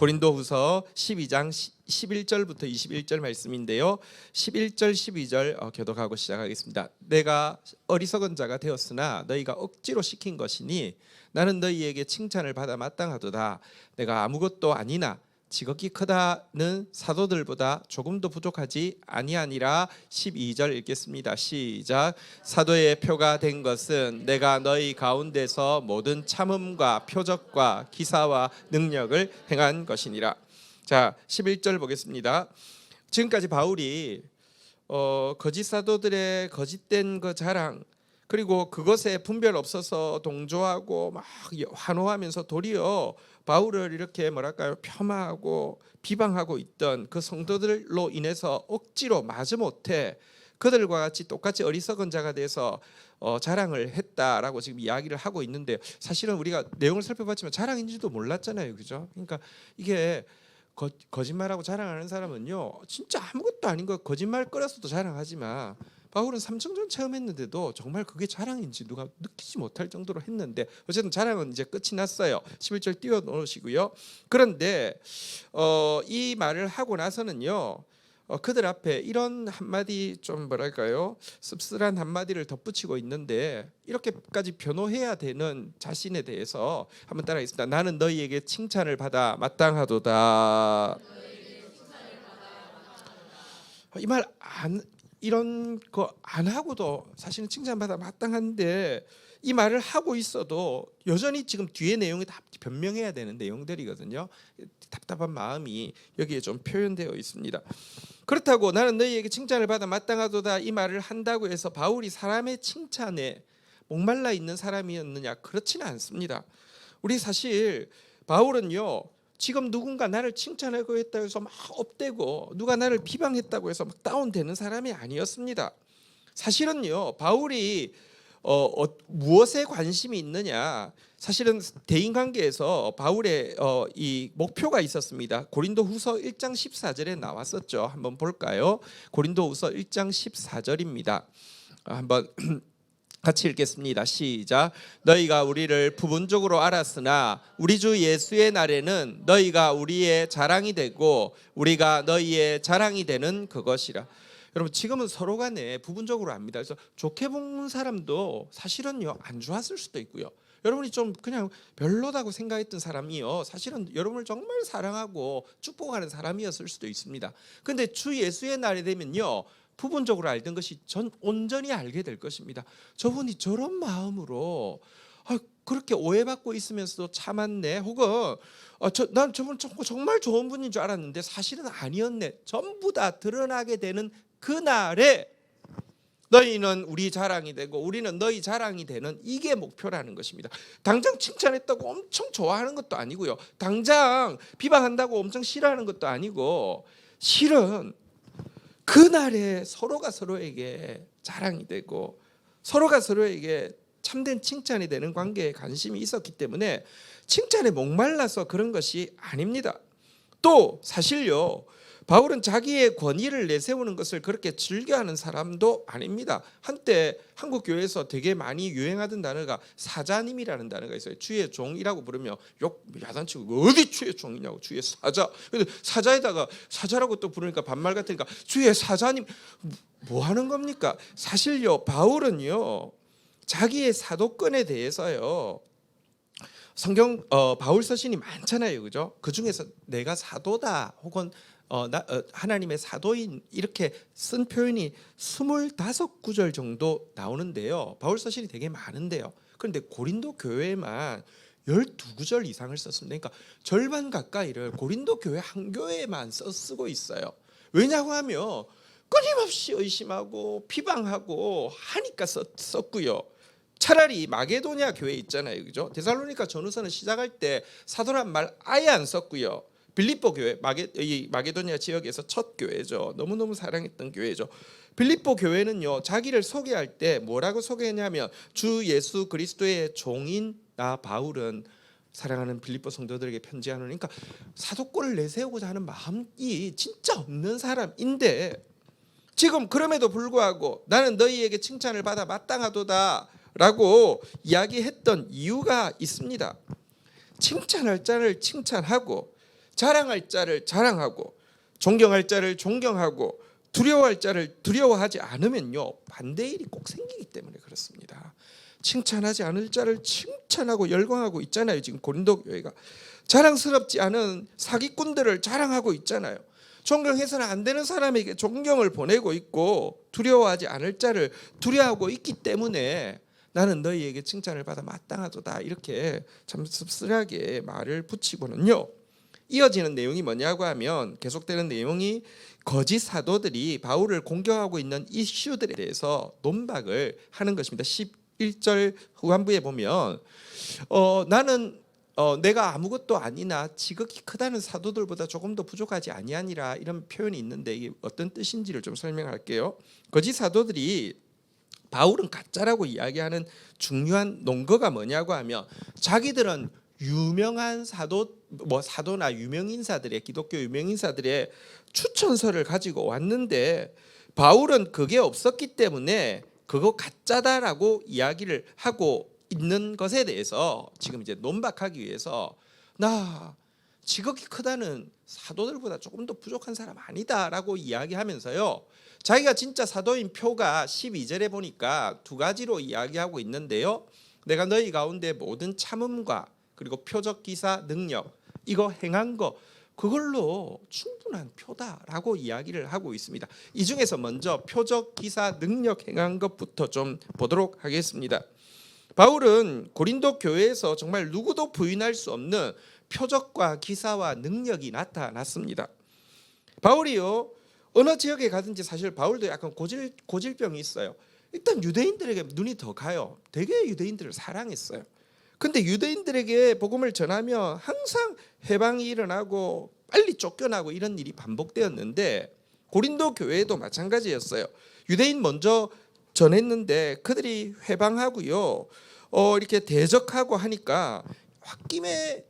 고린도후서 12장 11절부터 21절 말씀인데요. 11절 12절 교독하고 시작하겠습니다. 내가 어리석은 자가 되었으나 너희가 억지로 시킨 것이니 나는 너희에게 칭찬을 받아 마땅하도다. 내가 아무것도 아니나 지극히 크다는 사도들보다 조금도 부족하지 아니하니라. 12절 읽겠습니다. 시작. 사도의 표가 된 것은 내가 너희 가운데서 모든 참음과 표적과 기사와 능력을 행한 것이니라. 자, 11절 보겠습니다. 지금까지 바울이 거짓 사도들의 거짓된 그 자랑, 그리고 그것에 분별 없어서 동조하고 막 환호하면서 도리어 바울을 이렇게 폄하하고 비방하고 있던 그 성도들로 인해서 억지로 마지못해 그들과 같이 똑같이 어리석은 자가 돼서 자랑을 했다라고 지금 이야기를 하고 있는데, 사실은 우리가 내용을 살펴봤지만 자랑인지도 몰랐잖아요, 그죠? 그러니까 이게 거짓말하고 자랑하는 사람은요, 진짜 아무것도 아닌 거 거짓말 끌어서도 자랑하지만, 바울은 삼층전 체험했는데도 정말 그게 자랑인지 누가 느끼지 못할 정도로 했는데, 어쨌든 자랑은 이제 끝이 났어요. 11절 띄워놓으시고요. 그런데 이 말을 하고 나서는요, 그들 앞에 이런 한마디, 좀 씁쓸한 한마디를 덧붙이고 있는데, 이렇게까지 변호해야 되는 자신에 대해서 한번 따라하겠습니다. 나는 너희에게 칭찬을 받아 마땅하도다. 이 말 이런 거 안 하고도 사실은 칭찬받아 마땅한데, 이 말을 하고 있어도 여전히 지금 뒤에 내용이 다 변명해야 되는 내용들이거든요. 답답한 마음이 여기에 좀 표현되어 있습니다. 그렇다고 나는 너희에게 칭찬을 받아 마땅하도다 이 말을 한다고 해서 바울이 사람의 칭찬에 목말라 있는 사람이었느냐? 그렇지는 않습니다. 우리 사실 바울은요, 지금 누군가 나를 칭찬하고 했다고 해서 막 업되고 누가 나를 비방했다고 해서 막 다운되는 사람이 아니었습니다. 사실은요, 바울이 무엇에 관심이 있느냐? 사실은 대인관계에서 바울의 이 목표가 있었습니다. 고린도후서 1장 14절에 나왔었죠. 한번 볼까요? 고린도후서 1장 14절입니다. 한번 같이 읽겠습니다. 시작. 너희가 우리를 부분적으로 알았으나 우리 주 예수의 날에는 너희가 우리의 자랑이 되고 우리가 너희의 자랑이 되는 그것이라. 여러분, 지금은 서로 간에 부분적으로 압니다. 그래서 좋게 본 사람도 사실은요 안 좋았을 수도 있고요. 여러분이 좀 그냥 별로다고 생각했던 사람이요, 사실은 여러분을 정말 사랑하고 축복하는 사람이었을 수도 있습니다. 근데 주 예수의 날이 되면요, 부분적으로 알던 것이 온전히 알게 될 것입니다. 저분이 저런 마음으로 그렇게 오해받고 있으면서도 참았네, 혹은 난 저분 정말 좋은 분인 줄 알았는데 사실은 아니었네, 전부 다 드러나게 되는 그날에 너희는 우리 자랑이 되고 우리는 너희 자랑이 되는, 이게 목표라는 것입니다. 당장 칭찬했다고 엄청 좋아하는 것도 아니고요, 당장 비방한다고 엄청 싫어하는 것도 아니고, 실은 그날에 서로가 서로에게 자랑이 되고 서로가 서로에게 참된 칭찬이 되는 관계에 관심이 있었기 때문에 칭찬에 목말라서 그런 것이 아닙니다. 또 사실요, 바울은 자기의 권위를 내세우는 것을 그렇게 즐겨하는 사람도 아닙니다. 한때 한국 교회에서 되게 많이 유행하던 단어가 사자님이라는 단어가 있어요. 주의 종이라고 부르며 욕 야단치고, 어디 주의 종이냐고, 주의 사자. 근데 사자에다가 사자라고 또 부르니까 반말 같으니까 주의 사자님, 뭐 하는 겁니까? 사실요, 바울은요 자기의 사도권에 대해서요, 성경 바울 서신이 많잖아요, 그죠? 그 중에서 내가 사도다 혹은 하나님의 사도인, 이렇게 쓴 표현이 25구절 정도 나오는데요. 바울 서신이 되게 많은데요. 그런데 고린도 교회에만 12구절 이상을 썼습니다. 그러니까 절반 가까이를 고린도 교회 한 교회에만 쓰고 있어요. 왜냐고 하면 끊임없이 의심하고 비방하고 하니까 썼고요. 차라리 마게도냐 교회 있잖아요, 그죠? 데살로니가 전후서는 시작할 때 사도란 말 아예 안 썼고요. 빌립보 교회, 마게도냐 지역에서 첫 교회죠. 너무너무 사랑했던 교회죠. 빌립보 교회는요, 자기를 소개할 때 뭐라고 소개했냐면, 주 예수 그리스도의 종인 나 바울은 사랑하는 빌립보 성도들에게 편지하는, 그러니까 사도권을 내세우고자 하는 마음이 진짜 없는 사람인데, 지금 그럼에도 불구하고 나는 너희에게 칭찬을 받아 마땅하도다 라고 이야기했던 이유가 있습니다. 칭찬할 자를 칭찬하고 자랑할 자를 자랑하고 존경할 자를 존경하고 두려워할 자를 두려워하지 않으면요 반대의 일이 꼭 생기기 때문에 그렇습니다. 칭찬하지 않을 자를 칭찬하고 열광하고 있잖아요. 지금 고린도 교회가 자랑스럽지 않은 사기꾼들을 자랑하고 있잖아요. 존경해서는 안 되는 사람에게 존경을 보내고 있고 두려워하지 않을 자를 두려워하고 있기 때문에 나는 너희에게 칭찬을 받아 마땅하도다 이렇게 참 씁쓸하게 말을 붙이고는요. 이어지는 내용이 뭐냐고 하면 계속되는 내용이 거짓 사도들이 바울을 공격하고 있는 이슈들에 대해서 논박을 하는 것입니다. 11절 후반부에 보면 나는 내가 아무것도 아니나 지극히 크다는 사도들보다 조금 더 부족하지 아니하니라 이런 표현이 있는데 이게 어떤 뜻인지를 좀 설명할게요. 거짓 사도들이 바울은 가짜라고 이야기하는 중요한 논거가 뭐냐고 하면 자기들은 유명한 사도나 유명인사들의 기독교 유명인사들의 추천서를 가지고 왔는데 바울은 그게 없었기 때문에 그거 가짜다라고 이야기를 하고 있는 것에 대해서 지금 이제 논박하기 위해서 나 지극히 크다는 사도들보다 조금 더 부족한 사람 아니다라고 이야기하면서요. 자기가 진짜 사도인 표가 12절에 보니까 두 가지로 이야기하고 있는데요. 내가 너희 가운데 모든 참음과 그리고 표적 기사 능력 이거 행한 거 그걸로 충분한 표다라고 이야기를 하고 있습니다. 이 중에서 먼저 표적 기사 능력 행한 것부터 좀 보도록 하겠습니다. 바울은 고린도 교회에서 정말 누구도 부인할 수 없는 표적과 기사와 능력이 나타났습니다. 바울이요 어느 지역에 가든지 사실 바울도 약간 고질병이 있어요. 일단 유대인들에게 눈이 더 가요. 되게 유대인들을 사랑했어요. 근데 유대인들에게 복음을 전하면 항상 해방이 일어나고 빨리 쫓겨나고 이런 일이 반복되었는데 고린도 교회도 마찬가지였어요. 유대인 먼저 전했는데 그들이 회방하고요. 이렇게 대적하고 하니까 홧김에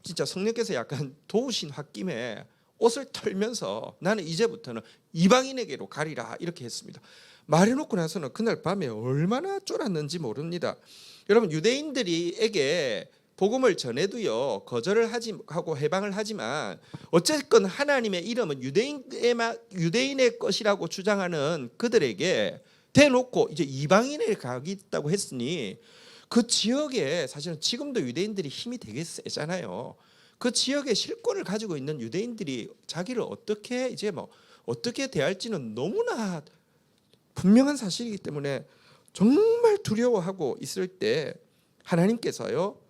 진짜 성령께서 약간 도우신 홧김에 옷을 털면서 나는 이제부터는 이방인에게로 가리라 이렇게 했습니다. 말해놓고 나서는 그날 밤에 얼마나 쫄았는지 모릅니다. 여러분 유대인들에게 복음을 전해도요 거절을 하고 해방을 하지만 어쨌건 하나님의 이름은 유대인의 것이라고 주장하는 그들에게 대놓고 이제 이방인에 가겠다고 했으니 그 지역에 사실은 지금도 유대인들이 힘이 되게 세잖아요. 그 지역의 실권을 가지고 있는 유대인들이 자기를 어떻게 이제 어떻게 대할지는 너무나 분명한 사실이기 때문에 정말 두려워하고 있을 때 하나님께서요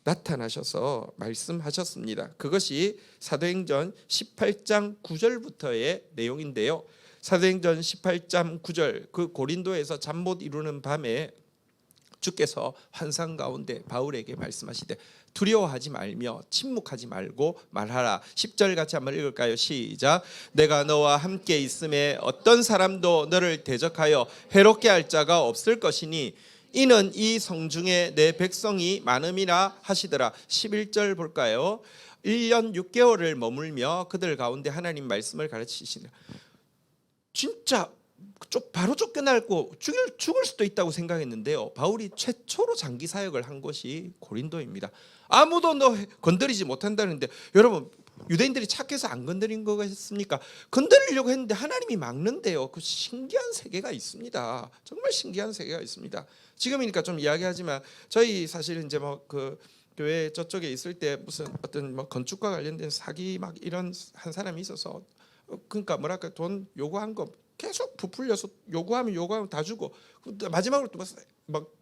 나타나셔서 말씀하셨습니다. 그것이 사도행전 18장 9절부터의 내용인데요. 사도행전 18장 9절 그 고린도에서 잠 못 이루는 밤에 주께서 환상 가운데 바울에게 말씀하시되 두려워하지 말며 침묵하지 말고 말하라. 10절 같이 한번 읽을까요? 시작. 내가 너와 함께 있음에 어떤 사람도 너를 대적하여 해롭게 할 자가 없을 것이니 이는 이 성중에 내 백성이 많음이라 하시더라. 11절 볼까요? 1년 6개월을 머물며 그들 가운데 하나님 말씀을 가르치시니라. 진짜 바로 쫓겨나고 죽을 수도 있다고 생각했는데요. 바울이 최초로 장기 사역을 한 곳이 고린도입니다. 아무도 너 건드리지 못한다는데 여러분 유대인들이 착해서 안 건드린 거겠습니까? 건드리려고 했는데 하나님이 막는데요. 그 신기한 세계가 있습니다. 정말 신기한 세계가 있습니다. 지금이니까 좀 이야기하지만 저희 사실 이제 그 교회 저쪽에 있을 때 무슨 어떤 건축과 관련된 사기 막 이런 한 사람이 있어서 그러니까 뭐랄까 돈 요구한 거 계속 부풀려서 요구하면 다 주고 마지막으로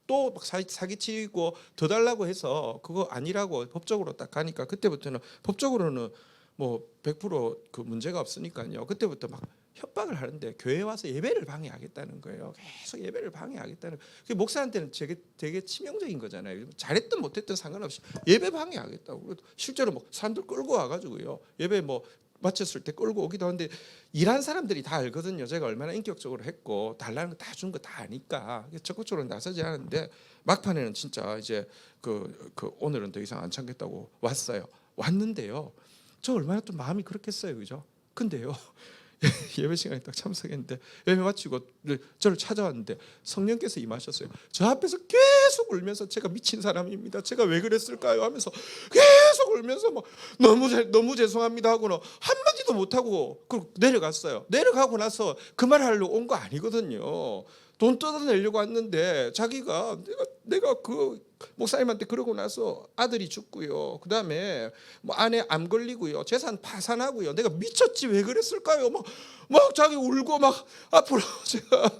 또 사기치고 더 달라고 해서 그거 아니라고 법적으로 딱 가니까 그때부터는 법적으로는 100% 문제가 없으니까요. 그때부터 협박을 하는데 교회 와서 예배를 방해하겠다는 거예요. 계속 예배를 방해하겠다는. 그게 목사한테는 되게 치명적인 거잖아요. 잘했든 못했든 상관없이 예배 방해하겠다고. 실제로 사람들 끌고 와가지고요. 예배 마쳤을 때 끌고 오기도 하는데 일한 사람들이 다 알거든요. 제가 얼마나 인격적으로 했고 달라는 거 다 준 거 다 아니까 적극적으로 나서지 않은데 막판에는 진짜 이제 오늘은 더 이상 안 참겠다고 왔는데요. 저 얼마나 또 마음이 그렇겠어요, 그죠? 근데요 예배 시간에 딱 참석했는데 예배 마치고 저를 찾아왔는데 성령께서 임하셨어요. 저 앞에서 계속 울면서 제가 미친 사람입니다. 제가 왜 그랬을까요? 하면서 계속 울면서 막 너무 죄송합니다 하고는 한마디도 못 하고 그리고 내려갔어요. 내려가고 나서 그 말 하려고 온 거 아니거든요. 돈 뜯어내려고 왔는데 자기가 내가 그 목사님한테 그러고 나서 아들이 죽고요. 그다음에 뭐 아내 암 걸리고요. 재산 파산하고요. 내가 미쳤지 왜 그랬을까요? 막 자기 울고 막 앞으로 제가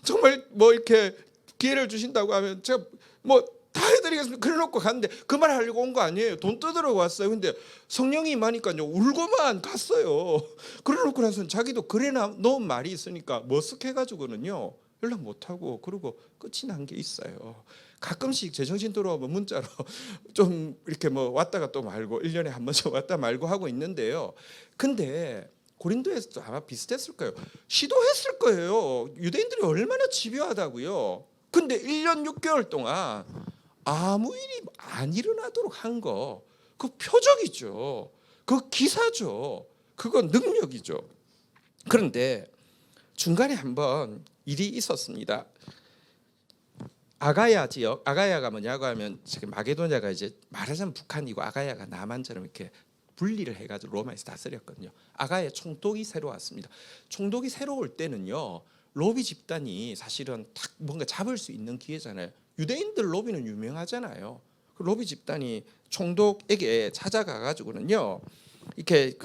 정말 뭐 이렇게 기회를 주신다고 하면 제가 뭐 다 해드리겠습니다. 그래놓고 갔는데 그 말 하려고 온 거 아니에요. 돈 뜯으러 왔어요. 근데 성령이 임하니까요 울고만 갔어요. 그래놓고 나서는 자기도 그래 놓은 말이 있으니까 머쓱해가지고는요 연락 못하고 그러고 끝이 난 게 있어요. 가끔씩 제정신 돌아오면 문자로 좀 이렇게 뭐 왔다가 또 말고 1년에 한 번씩 왔다 말고 하고 있는데요. 근데 고린도에서도 아마 비슷했을 거예요. 시도했을 거예요. 유대인들이 얼마나 집요하다고요. 근데 1년 6개월 동안 아무 일이 안 일어나도록 한 거, 그 표적이죠. 그 기사죠. 그건 능력이죠. 그런데 중간에 한번 일이 있었습니다. 아가야 지역, 아가야가 뭐냐고 하면 지금 마게도냐가 이제 말하자면 북한이고 아가야가 남한처럼 이렇게 분리를 해가지고 로마에서 다스렸거든요. 아가야 총독이 새로 왔습니다. 총독이 새로 올 때는요, 로비 집단이 사실은 딱 뭔가 잡을 수 있는 기회잖아요. 유대인들 로비는 유명하잖아요. 그 로비 집단이 총독에게 찾아가 가지고는요, 이렇게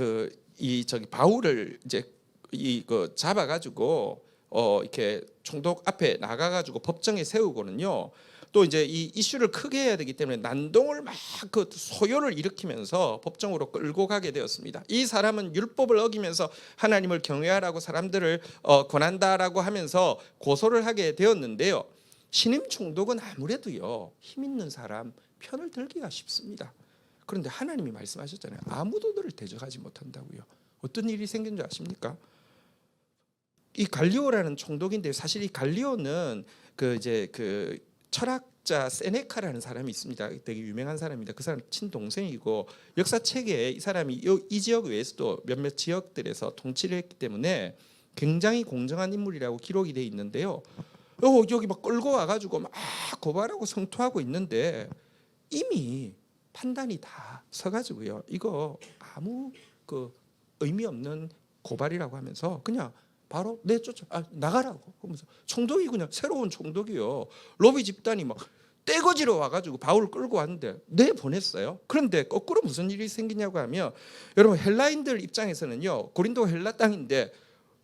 바울을 이제 잡아가지고 이렇게 총독 앞에 나가가지고 법정에 세우고는요. 또 이제 이 이슈를 크게 해야 되기 때문에 난동을 막 그 소요를 일으키면서 법정으로 끌고 가게 되었습니다. 이 사람은 율법을 어기면서 하나님을 경외하라고 사람들을 권한다라고 하면서 고소를 하게 되었는데요. 신임 총독은 아무래도요 힘 있는 사람 편을 들기가 쉽습니다. 그런데 하나님이 말씀하셨잖아요. 아무도 너를 대적하지 못한다고요. 어떤 일이 생긴 줄 아십니까? 이 갈리오라는 총독인데 사실 이 갈리오는 그 철학자 세네카라는 사람이 있습니다. 되게 유명한 사람입니다. 그 사람 친동생이고 역사책에 이 사람이 이 지역 외에서도 몇몇 지역들에서 통치를 했기 때문에 굉장히 공정한 인물이라고 기록이 돼 있는데요. 여기 막 끌고 와가지고 막 고발하고 성토하고 있는데 이미 판단이 다 서가지고요. 이거 아무 의미 없는 고발이라고 하면서 그냥 바로 나가라고 하면서 총독이 그냥 새로운 총독이요. 로비 집단이 막 떼거지로 와가지고 바울을 끌고 왔는데 내보냈어요. 그런데 거꾸로 무슨 일이 생기냐고 하면 여러분 헬라인들 입장에서는요. 고린도 헬라 땅인데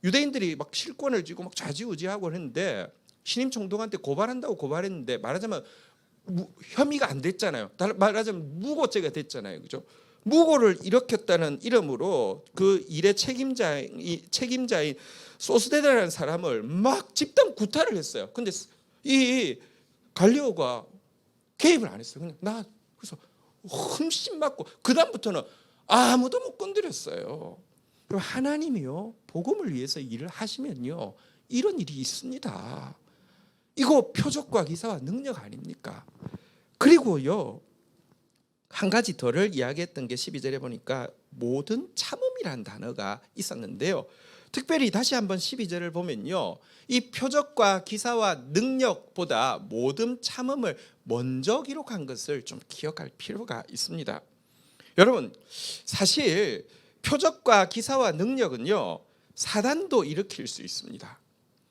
유대인들이 막 실권을 쥐고 막 좌지우지하고 했는데 신임 총독한테 고발한다고 고발했는데 말하자면 혐의가 안 됐잖아요. 말하자면 무고죄가 됐잖아요. 그죠? 무고를 일으켰다는 이름으로 그 일의 책임자인 소스데다라는 사람을 막 집단 구타를 했어요. 근데 이 갈리오가 개입을 안 했어요. 그냥 그래서 흠씬 맞고 그 다음부터는 아무도 못 건드렸어요. 그럼 하나님이요 복음을 위해서 일을 하시면요 이런 일이 있습니다. 이거 표적과 기사와 능력 아닙니까? 그리고요 한 가지 더를 이야기했던 게 12절에 보니까 모든 참음이라는 단어가 있었는데요. 특별히 다시 한번 12절을 보면요. 이 표적과 기사와 능력보다 모든 참음을 먼저 기록한 것을 좀 기억할 필요가 있습니다. 여러분 사실 표적과 기사와 능력은요. 사단도 일으킬 수 있습니다.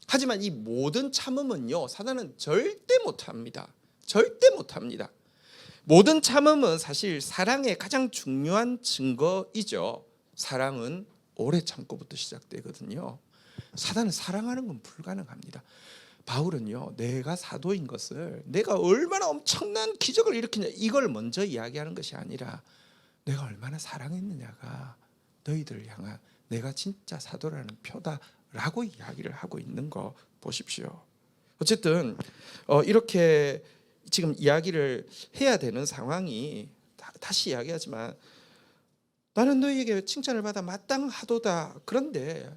하지만 이 모든 참음은요. 사단은 절대 못합니다. 절대 못합니다. 모든 참음은 사실 사랑의 가장 중요한 증거이죠. 사랑은 오래 참고부터 시작되거든요. 사단은 사랑하는 건 불가능합니다. 바울은요, 내가 사도인 것을 내가 얼마나 엄청난 기적을 일으키냐 이걸 먼저 이야기하는 것이 아니라 내가 얼마나 사랑했느냐가 너희들을 향한 내가 진짜 사도라는 표다라고 이야기를 하고 있는 거 보십시오. 어쨌든 이렇게 지금 이야기를 해야 되는 상황이 다시 이야기하지만 나는 너희에게 칭찬을 받아 마땅하도다. 그런데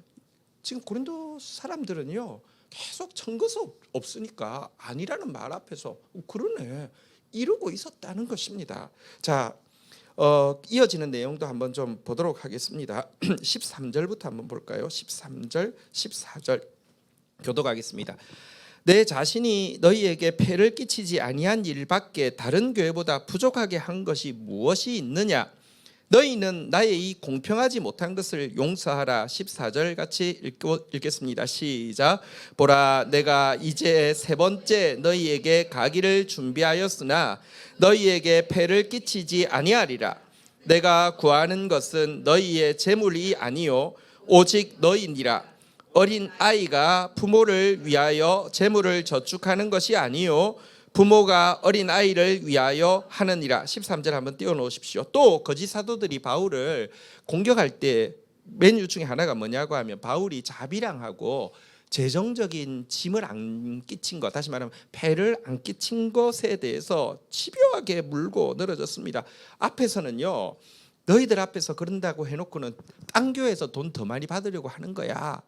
지금 고린도 사람들은요 계속 증거가 없으니까 아니라는 말 앞에서 그러네 이러고 있었다는 것입니다. 자, 이어지는 내용도 한번 좀 보도록 하겠습니다. 13절부터 한번 볼까요? 13절, 14절 교독하겠습니다. 내 자신이 너희에게 폐를 끼치지 아니한 일밖에 다른 교회보다 부족하게 한 것이 무엇이 있느냐? 너희는 나의 이 공평하지 못한 것을 용서하라. 14절 같이 읽겠습니다. 시작. 보라, 내가 이제 세 번째 너희에게 가기를 준비하였으나 너희에게 폐를 끼치지 아니하리라. 내가 구하는 것은 너희의 재물이 아니요 오직 너희니라. 어린 아이가 부모를 위하여 재물을 저축하는 것이 아니요 부모가 어린 아이를 위하여 하느니라. 13절 한번 띄워놓으십시오. 또 거짓 사도들이 바울을 공격할 때 메뉴 중에 하나가 뭐냐고 하면 바울이 자비랑하고 재정적인 짐을 안 끼친 것, 다시 말하면 폐를 안 끼친 것에 대해서 집요하게 물고 늘어졌습니다. 앞에서는요, 너희들 앞에서 그런다고 해놓고는 딴 교회에서 돈 더 많이 받으려고 하는 거야,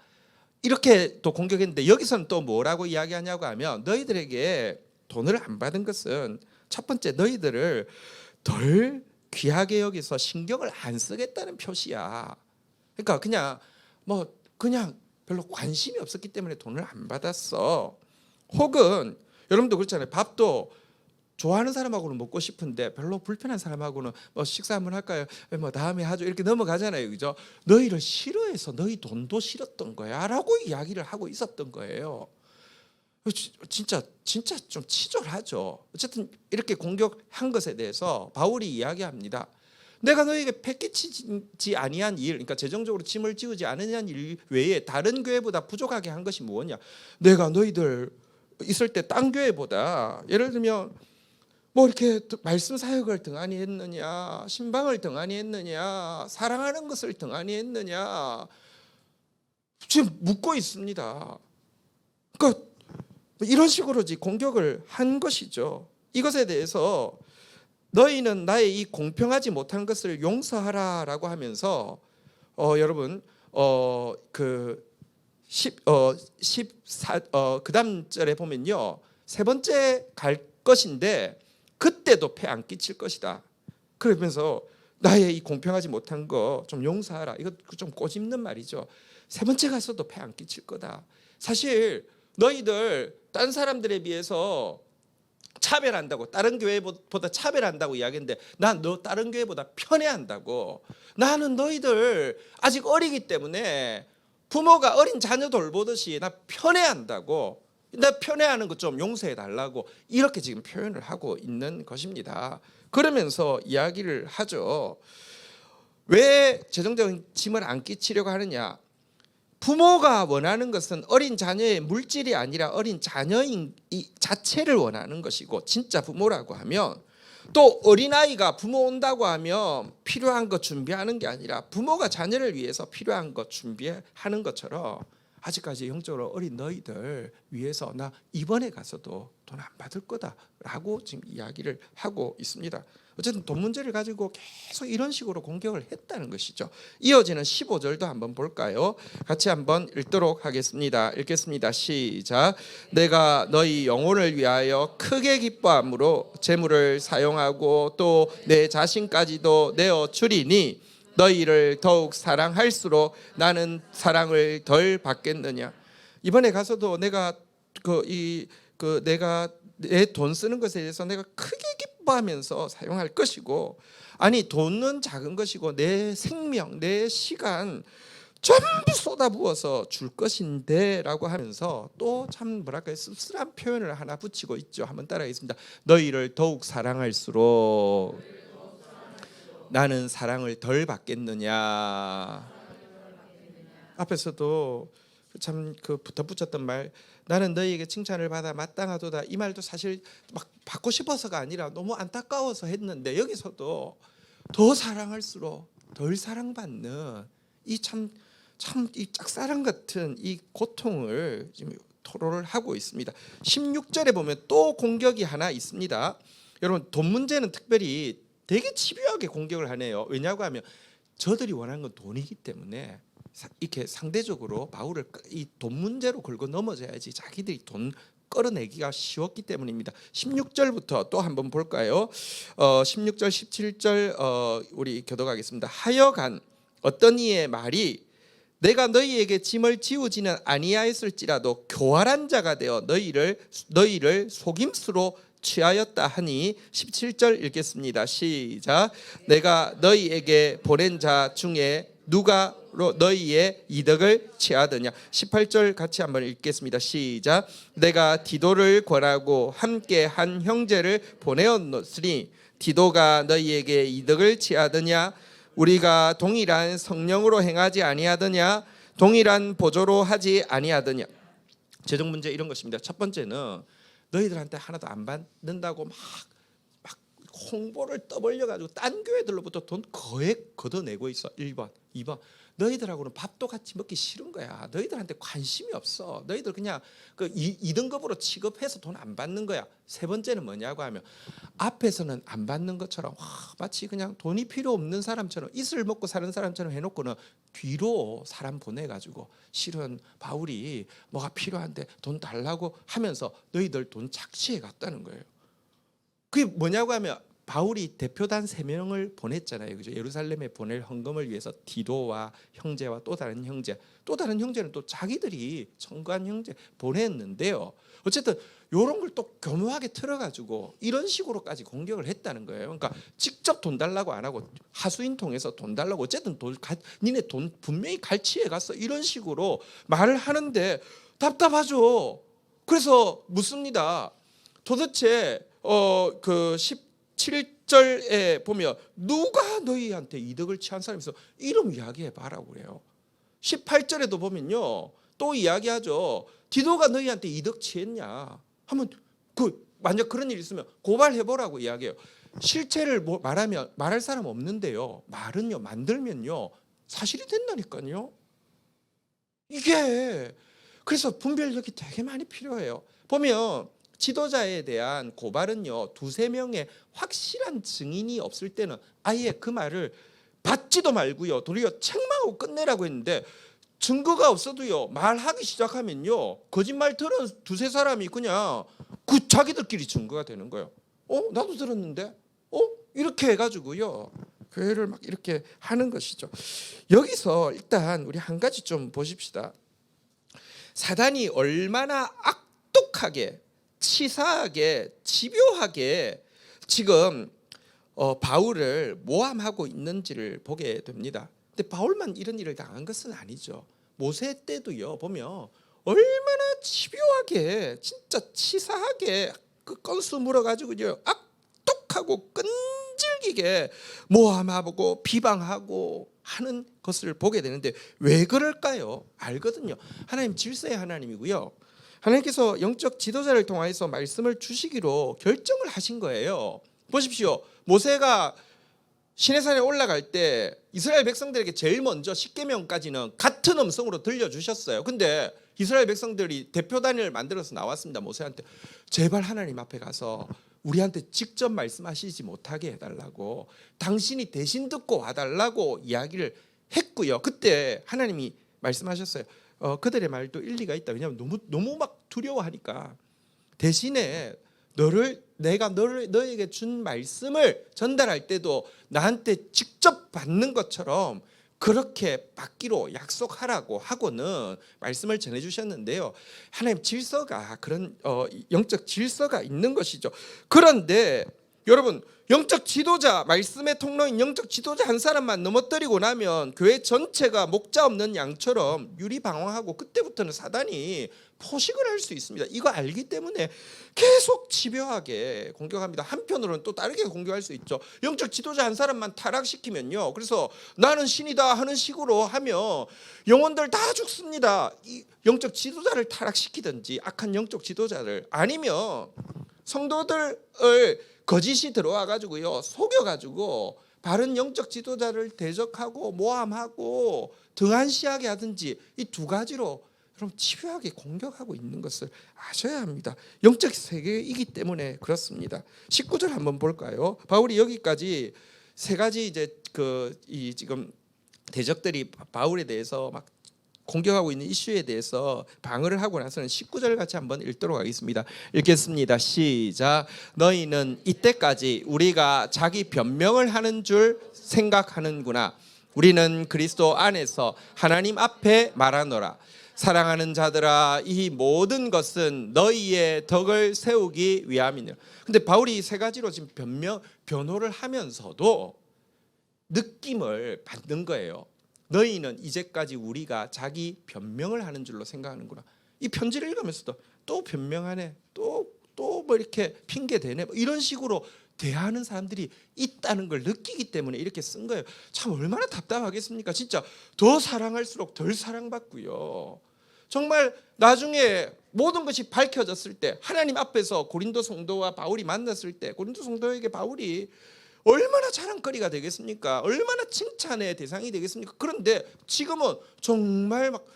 이렇게 또 공격했는데, 여기서는 또 뭐라고 이야기하냐고 하면 너희들에게 돈을 안 받은 것은 첫 번째 너희들을 덜 귀하게 여기서 신경을 안 쓰겠다는 표시야. 그러니까 그냥 별로 관심이 없었기 때문에 돈을 안 받았어. 혹은 여러분도 그렇잖아요. 밥도 좋아하는 사람하고는 먹고 싶은데 별로 불편한 사람하고는 식사 한번 할까요? 다음에 하죠, 이렇게 넘어가잖아요, 그죠? 너희를 싫어해서 너희 돈도 싫었던 거야라고 이야기를 하고 있었던 거예요. 진짜 좀 치졸하죠. 어쨌든 이렇게 공격한 것에 대해서 바울이 이야기합니다. 내가 너에게 패키치지 아니한 일, 그러니까 재정적으로 짐을 지우지 않으냐는 일 외에 다른 교회보다 부족하게 한 것이 무엇이냐? 내가 너희들 있을 때 딴 교회보다, 예를 들면 이렇게 말씀 사역을 등한히 했느냐, 신방을 등한히 했느냐, 사랑하는 것을 등한히 했느냐, 지금 묻고 있습니다. 그러니까 이런 식으로 공격을 한 것이죠. 이것에 대해서 너희는 나의 이 공평하지 못한 것을 용서하라라고 하면서 여러분 그다음 절에 보면요, 세 번째 갈 것인데 그때도 폐 안 끼칠 것이다. 그러면서 나의 이 공평하지 못한 거 좀 용서하라. 이거 좀 꼬집는 말이죠. 세 번째 가서도 폐 안 끼칠 거다. 사실 너희들 딴 사람들에 비해서 차별한다고, 다른 교회보다 차별한다고 이야기했는데 난 너 다른 교회보다 편애한다고. 나는 너희들 아직 어리기 때문에 부모가 어린 자녀 돌보듯이 나 편애한다고, 나 편애하는 것 좀 용서해 달라고, 이렇게 지금 표현을 하고 있는 것입니다. 그러면서 이야기를 하죠. 왜 재정적인 짐을 안 끼치려고 하느냐? 부모가 원하는 것은 어린 자녀의 물질이 아니라 어린 자녀인 이 자체를 원하는 것이고, 진짜 부모라고 하면 또 어린아이가 부모 온다고 하면 필요한 것 준비하는 게 아니라 부모가 자녀를 위해서 필요한 것 준비하는 것처럼 아직까지 영적으로 어린 너희들 위해서 나 이번에 가서도 돈 안 받을 거다라고 지금 이야기를 하고 있습니다. 어쨌든 돈 문제를 가지고 계속 이런 식으로 공격을 했다는 것이죠. 이어지는 15절도 한번 볼까요? 같이 한번 읽도록 하겠습니다. 읽겠습니다. 시작. 내가 너희 영혼을 위하여 크게 기뻐함으로 재물을 사용하고 또 내 자신까지도 내어 주리니 너희를 더욱 사랑할수록 나는 사랑을 덜 받겠느냐. 이번에 가서도 내가 내가 내 돈 쓰는 것에 대해서 내가 크게 기뻐하면서 사용할 것이고, 아니 돈은 작은 것이고 내 생명, 내 시간 전부 쏟아부어서 줄 것인데라고 하면서 또 참 씁쓸한 표현을 하나 붙이고 있죠. 한번 따라하겠습니다. 너희를 더욱 사랑할수록 나는 사랑을 덜 받겠느냐. 앞에서도 참 붙었던 말, 나는 너희에게 칭찬을 받아 마땅하도다, 이 말도 사실 막 받고 싶어서가 아니라 너무 안타까워서 했는데, 여기서도 더 사랑할수록 덜 사랑받는 이 짝사랑 같은 이 고통을 지금 토로를 하고 있습니다. 16절에 보면 또 공격이 하나 있습니다. 여러분, 돈 문제는 특별히 되게 집요하게 공격을 하네요. 왜냐고 하면 저들이 원하는 건 돈이기 때문에 이렇게 상대적으로 바울을 이 돈 문제로 긁어 넘어져야지 자기들이 돈 끌어내기가 쉬웠기 때문입니다. 16절부터 또 한번 볼까요? 16절 17절 우리 교독하겠습니다. 하여간 어떤 이의 말이 내가 너희에게 짐을 지우지는 아니하였을지라도 교활한 자가 되어 너희를 속임수로 취하였다 하니 17절 읽겠습니다. 시작. 내가 너희에게 보낸 자 중에 누가 너희의 이득을 취하더냐. 18절 같이 한번 읽겠습니다. 시작. 내가 디도를 권하고 함께 한 형제를 보내었으니 디도가 너희에게 이득을 취하더냐. 우리가 동일한 성령으로 행하지 아니하더냐. 동일한 보조로 하지 아니하더냐. 재정 문제 이런 것입니다. 첫 번째는 너희들한테 하나도 안 받는다고 막 홍보를 떠벌려가지고 딴 교회들로부터 돈 거액 걷어내고 있어. 1번. 2번. 너희들하고는 밥도 같이 먹기 싫은 거야. 너희들한테 관심이 없어. 너희들 그냥 그 2등급으로 취급해서 돈 안 받는 거야. 세 번째는 뭐냐고 하면 앞에서는 안 받는 것처럼 마치 그냥 돈이 필요 없는 사람처럼 이슬 먹고 사는 사람처럼 해놓고는 뒤로 사람 보내가지고 실은 바울이 뭐가 필요한데 돈 달라고 하면서 너희들 돈 착취해 갔다는 거예요. 그게 뭐냐고 하면 바울이 대표단 3명을 보냈잖아요. 그죠? 예루살렘에 보낼 헌금을 위해서 디도와 형제와 또 다른 형제는 또 자기들이 청구한 형제 보냈는데요. 어쨌든 이런 걸 또 교묘하게 틀어가지고 이런 식으로까지 공격을 했다는 거예요. 그러니까 직접 돈 달라고 안 하고 하수인 통해서 돈 달라고 어쨌든 니네 돈 분명히 갈취해 갔어. 이런 식으로 말을 하는데 답답하죠. 그래서 묻습니다. 도대체 그 17절에 보면 누가 너희한테 이득을 취한 사람이 있어? 이름 이야기해 봐라고 그래요. 18절에도 보면요. 또 이야기하죠. 디도가 너희한테 이득 취했냐 하면 만약 그런 일이 있으면 고발해 보라고 이야기해요. 실체를 말할 사람 없는데요. 말은요 만들면요 사실이 된다니까요. 이게 그래서 분별력이 되게 많이 필요해요. 보면 지도자에 대한 고발은요 2-3명의 확실한 증인이 없을 때는 아예 그 말을 받지도 말고요 도리어 책망하고 끝내라고 했는데 증거가 없어도요 말하기 시작하면요 거짓말 들은 2-3 사람이 그냥 자기들끼리 증거가 되는 거예요. 나도 들었는데 이렇게 해가지고요 교회를 막 이렇게 하는 것이죠. 여기서 일단 우리 한 가지 좀 보십시다. 사단이 얼마나 악독하게 치사하게 집요하게 지금 바울을 모함하고 있는지를 보게 됩니다. 근데 바울만 이런 일을 당한 것은 아니죠. 모세 때도요 보면 얼마나 집요하게 진짜 치사하게 그 건수 물어가지고요 악독하고 끈질기게 모함하고 비방하고 하는 것을 보게 되는데 왜 그럴까요? 알거든요. 하나님 질서의 하나님이고요. 하나님께서 영적 지도자를 통해서 말씀을 주시기로 결정을 하신 거예요. 보십시오. 모세가 시내산에 올라갈 때 이스라엘 백성들에게 제일 먼저 십계명까지는 같은 음성으로 들려주셨어요. 근데 이스라엘 백성들이 대표단을 만들어서 나왔습니다. 모세한테 제발 하나님 앞에 가서 우리한테 직접 말씀하시지 못하게 해달라고 당신이 대신 듣고 와달라고 이야기를 했고요. 그때 하나님이 말씀하셨어요. 그들의 말도 일리가 있다. 왜냐하면 너무 막 두려워하니까 대신에 내가 너에게 준 말씀을 전달할 때도 나한테 직접 받는 것처럼 그렇게 받기로 약속하라고 하고는 말씀을 전해주셨는데요. 하나님 질서가 그런 영적 질서가 있는 것이죠. 그런데 여러분 영적 지도자 말씀의 통로인 영적 지도자 한 사람만 넘어뜨리고 나면 교회 전체가 목자 없는 양처럼 유리방황하고 그때부터는 사단이 포식을 할 수 있습니다. 이거 알기 때문에 계속 집요하게 공격합니다. 한편으로는 또 다르게 공격할 수 있죠. 영적 지도자 한 사람만 타락시키면요 그래서 나는 신이다 하는 식으로 하면 영혼들 다 죽습니다. 이 영적 지도자를 타락시키든지 악한 영적 지도자를 아니면 성도들을 거짓이 들어와 가지고요 속여 가지고 바른 영적 지도자를 대적하고 모함하고 등한시하게 하든지 이 2가지로 여러분 집요하게 공격하고 있는 것을 아셔야 합니다. 영적 세계이기 때문에 그렇습니다. 19절 한번 볼까요? 바울이 여기까지 3가지 이제 이 지금 대적들이 바울에 대해서 막 공격하고 있는 이슈에 대해서 방어를 하고 나서는 19절 같이 한번 읽도록 하겠습니다. 읽겠습니다. 시작. 너희는 이때까지 우리가 자기 변명을 하는 줄 생각하는구나. 우리는 그리스도 안에서 하나님 앞에 말하노라. 사랑하는 자들아, 이 모든 것은 너희의 덕을 세우기 위함이니라. 근데 바울이 세 가지로 지금 변호를 하면서도 느낌을 받는 거예요. 너희는 이제까지 우리가 자기 변명을 하는 줄로 생각하는구나. 이 편지를 읽으면서도 또 변명하네, 또 뭐 이렇게 핑계 대네, 뭐 이런 식으로 대하는 사람들이 있다는 걸 느끼기 때문에 이렇게 쓴 거예요. 참 얼마나 답답하겠습니까? 진짜 더 사랑할수록 덜 사랑받고요. 정말 나중에 모든 것이 밝혀졌을 때, 하나님 앞에서 고린도 성도와 바울이 만났을 때 고린도 성도에게 바울이 얼마나 자랑거리가 되겠습니까? 얼마나 칭찬의 대상이 되겠습니까? 그런데 지금은 정말 막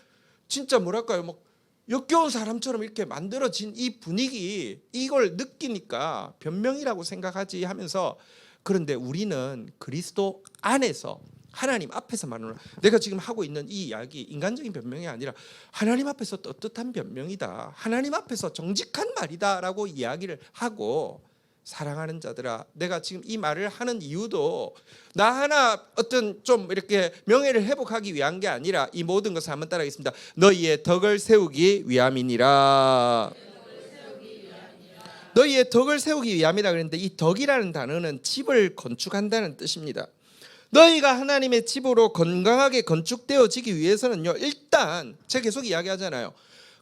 진짜 뭐랄까요, 막 역겨운 사람처럼 이렇게 만들어진 이 분위기, 이걸 느끼니까 변명이라고 생각하지 하면서, 그런데 우리는 그리스도 안에서 하나님 앞에서 말하는, 내가 지금 하고 있는 이 이야기 인간적인 변명이 아니라 하나님 앞에서 떳떳한 변명이다, 하나님 앞에서 정직한 말이다라고 이야기를 하고, 사랑하는 자들아, 내가 지금 이 말을 하는 이유도 나 하나 어떤 좀 이렇게 명예를 회복하기 위한 게 아니라 이 모든 것을 한번 따라하겠습니다. 너희의 덕을 세우기 위함이니라. 너희의 덕을 세우기 위함이라 그랬는데, 이 덕이라는 단어는 집을 건축한다는 뜻입니다. 너희가 하나님의 집으로 건강하게 건축되어지기 위해서는요, 일단 제가 계속 이야기하잖아요.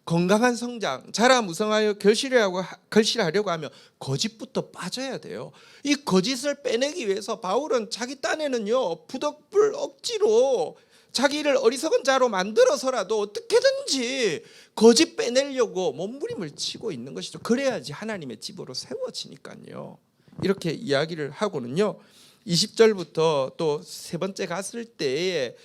건강한 성장, 자라무성하여 결실하려고 하면 거짓부터 빠져야 돼요. 이 거짓을 빼내기 위해서 바울은 자기 딴에는요, 부덕불 억지로 자기를 어리석은 자로 만들어서라도 어떻게든지 거짓 빼내려고 몸부림을 치고 있는 것이죠. 그래야지 하나님의 집으로 세워지니까요. 이렇게 이야기를 하고는요, 20절부터 또 세 번째 갔을 때에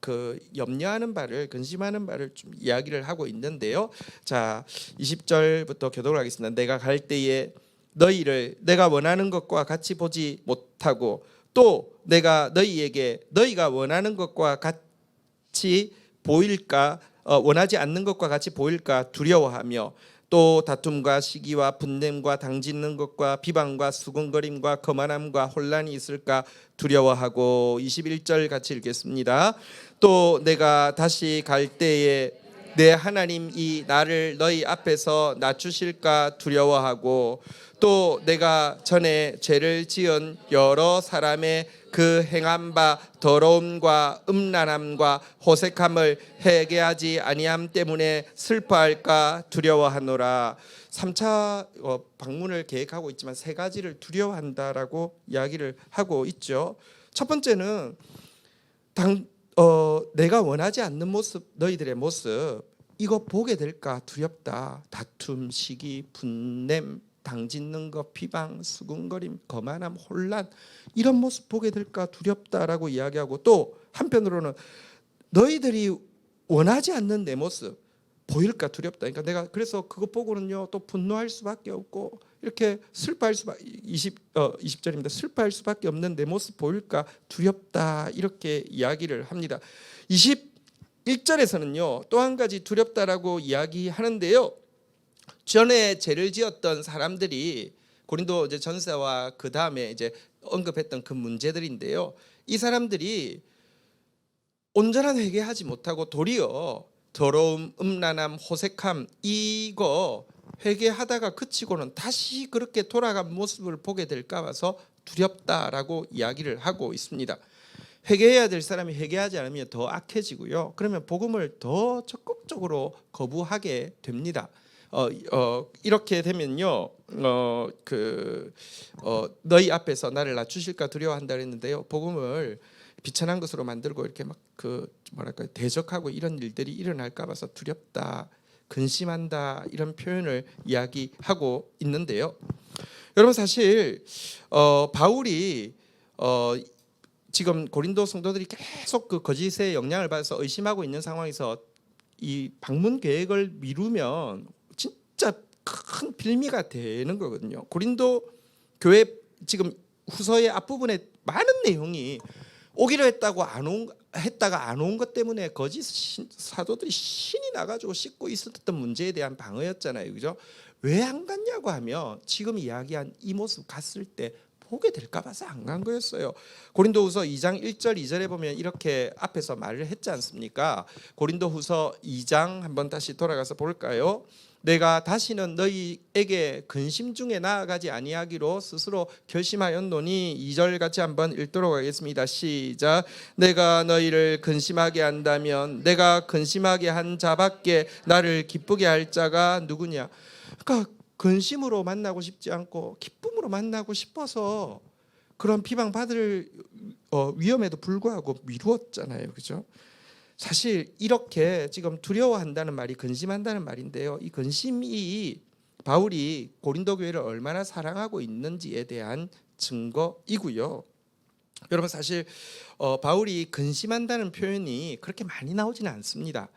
그 염려하는 바를, 근심하는 바를 좀 이야기를 하고 있는데요. 자, 20절부터 교독을 하겠습니다. 내가 갈 때에 너희를 내가 원하는 것과 같이 보지 못하고, 또 내가 너희에게 너희가 원하는 것과 같이 보일까, 원하지 않는 것과 같이 보일까 두려워하며, 또 다툼과 시기와 분냄과 당짓는 것과 비방과 수군거림과 거만함과 혼란이 있을까 두려워하고, 21절 같이 읽겠습니다. 또 내가 다시 갈 때에 내 하나님이 나를 너희 앞에서 낮추실까 두려워하고, 또 내가 전에 죄를 지은 여러 사람의 그 행한 바 더러움과 음란함과 호색함을 회개하지 아니함 때문에 슬퍼할까 두려워하노라. 3차 방문을 계획하고 있지만 세 가지를 두려워한다라고 이야기를 하고 있죠. 첫 번째는 내가 원하지 않는 모습, 너희들의 모습, 이거 보게 될까 두렵다. 다툼, 시기, 분냄, 당짓는 것, 비방, 수군거림, 거만함, 혼란, 이런 모습 보게 될까 두렵다라고 이야기하고, 또 한편으로는 너희들이 원하지 않는 내 모습 보일까 두렵다. 그러니까 내가 그래서 그거 보고는요, 또 분노할 수밖에 없고 이렇게 슬퍼할 수밖에, 20절입니다. 슬퍼할 수밖에 없는 내 모습 보일까 두렵다, 이렇게 이야기를 합니다. 21절에서는요, 또 한 가지 두렵다라고 이야기하는데요. 전에 죄를 지었던 사람들이 고린도 이제 전서와 그 다음에 이제 언급했던 그 문제들인데요. 이 사람들이 온전한 회개하지 못하고 도리어 더러움, 음란함, 호색함, 이거 회개하다가 그치고는 다시 그렇게 돌아간 모습을 보게 될까 봐서 두렵다라고 이야기를 하고 있습니다. 회개해야 될 사람이 회개하지 않으면 더 악해지고요. 그러면 복음을 더 적극적으로 거부하게 됩니다. 이렇게 되면요, 너희 앞에서 나를 낮추실까 두려워한다 그랬는데요, 복음을 비천한 것으로 만들고 이렇게 막 뭐랄까 대적하고 이런 일들이 일어날까 봐서 두렵다, 근심한다, 이런 표현을 이야기하고 있는데요. 여러분, 사실 바울이 지금 고린도 성도들이 계속 그 거짓의 영향을 받아서 의심하고 있는 상황에서 이 방문 계획을 미루면 진짜 큰 빌미가 되는 거거든요. 고린도 교회 지금 후서의 앞부분에 많은 내용이 오기로 했다가 안 온 것 때문에 거짓 사도들이 신이 나가지고 씻고 있었던 문제에 대한 방어였잖아요, 그죠? 왜 안 갔냐고 하면 지금 이야기한 이 모습 갔을 때 보게 될까 봐서 안 간 거였어요. 고린도후서 2장 1절 2절에 보면 이렇게 앞에서 말을 했지 않습니까? 고린도후서 2장 한번 다시 돌아가서 볼까요? 내가 다시는 너희에게 근심 중에 나아가지 아니하기로 스스로 결심하였노니 2절 같이 한번 읽도록 하겠습니다. 시작. 내가 너희를 근심하게 한다면 내가 근심하게 한 자밖에 나를 기쁘게 할 자가 누구냐. 그러니까 근심으로 만나고 싶지 않고 기쁨으로 만나고 싶어서 그런 비방받을 위험에도 불구하고 미루었잖아요. 그죠? 사실 이렇게 지금 두려워한다는 말이 근심한다는 말인데요. 이 근심이 바울이 고린도 교회를 얼마나 사랑하고 있는지에 대한 증거이고요. 여러분 사실 바울이 근심한다는 표현이 그렇게 많이 나오지는 않습니다.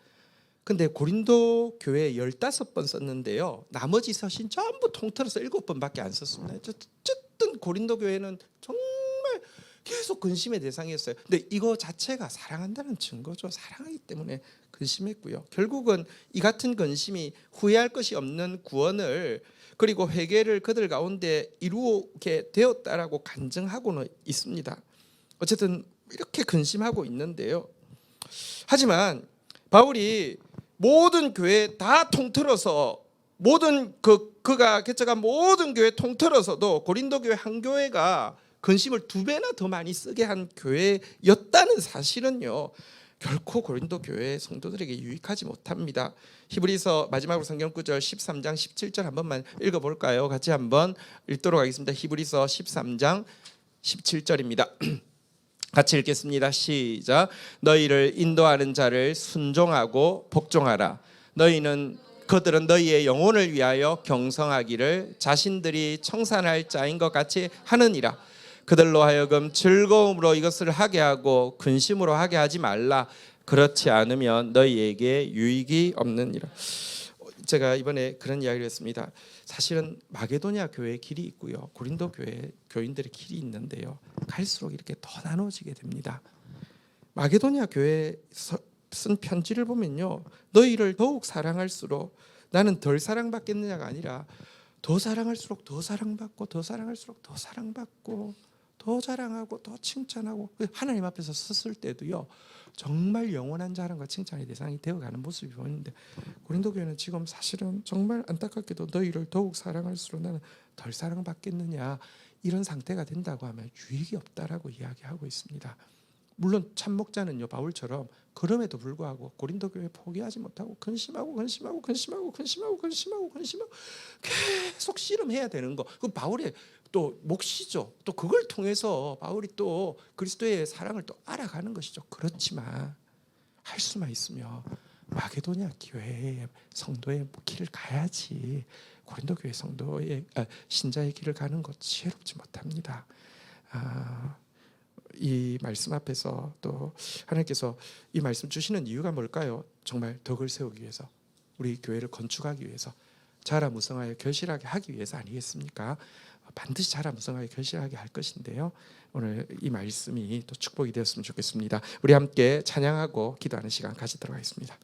근데 고린도 교회에 15번 썼는데요. 나머지 서신 전부 통틀어서 7번밖에 안 썼습니다. 어쨌든 고린도 교회는 정말 계속 근심의 대상이었어요. 근데 이거 자체가 사랑한다는 증거죠. 사랑하기 때문에 근심했고요. 결국은 이 같은 근심이 후회할 것이 없는 구원을 그리고 회개를 그들 가운데 이루게 되었다라고 간증하고는 있습니다. 어쨌든 이렇게 근심하고 있는데요. 하지만 바울이 모든 교회 다 통틀어서 모든 그가 개척한 모든 교회 통틀어서도 고린도 교회 한 교회가 근심을 2배나 더 많이 쓰게 한 교회였다는 사실은요, 결코 고린도 교회 성도들에게 유익하지 못합니다. 히브리서 마지막으로 성경 구절 13장 17절 한 번만 읽어볼까요? 같이 한번 읽도록 하겠습니다. 히브리서 13장 17절입니다. 같이 읽겠습니다. 시작. 너희를 인도하는 자를 순종하고 복종하라. 그들은 너희의 영혼을 위하여 경성하기를 자신들이 청산할 자인 것 같이 하느니라. 그들로 하여금 즐거움으로 이것을 하게 하고 근심으로 하게 하지 말라. 그렇지 않으면 너희에게 유익이 없느니라. 제가 이번에 그런 이야기를 했습니다. 사실은 마게도냐 교회의 길이 있고요, 고린도 교회 교인들의 길이 있는데요, 갈수록 이렇게 더 나눠지게 됩니다. 마게도냐 교회에 쓴 편지를 보면요, 너희를 더욱 사랑할수록 나는 덜 사랑받겠느냐가 아니라 더 사랑할수록 더 사랑받고 더 사랑할수록 더 사랑받고 더 자랑하고 더 칭찬하고 하나님 앞에서 섰을 때도요, 정말 영원한 자랑과 칭찬의 대상이 되어가는 모습이 보이는데 고린도 교회는 지금 사실은 정말 안타깝게도 너희를 더욱 사랑할수록 나는 덜 사랑받겠느냐, 이런 상태가 된다고 하면 유익이 없다라고 이야기하고 있습니다. 물론 참목자는요, 바울처럼 그럼에도 불구하고 고린도 교회 포기하지 못하고 근심하고 계속 씨름해야 되는 거, 그 바울의 또 몫이죠. 또 그걸 통해서 바울이 또 그리스도의 사랑을 또 알아가는 것이죠. 그렇지만 할 수만 있으면 마게도냐 교회의 성도의 길을 가야지 고린도 교회 성도의 신자의 길을 가는 것 지혜롭지 못합니다. 이 말씀 앞에서 또 하나님께서 이 말씀 주시는 이유가 뭘까요? 정말 덕을 세우기 위해서, 우리 교회를 건축하기 위해서, 자라무성하여 결실하게 하기 위해서 아니겠습니까? 반드시 자라무성하게 결실하게 할 것인데요, 오늘 이 말씀이 또 축복이 되었으면 좋겠습니다. 우리 함께 찬양하고 기도하는 시간 가지도록 하겠습니다.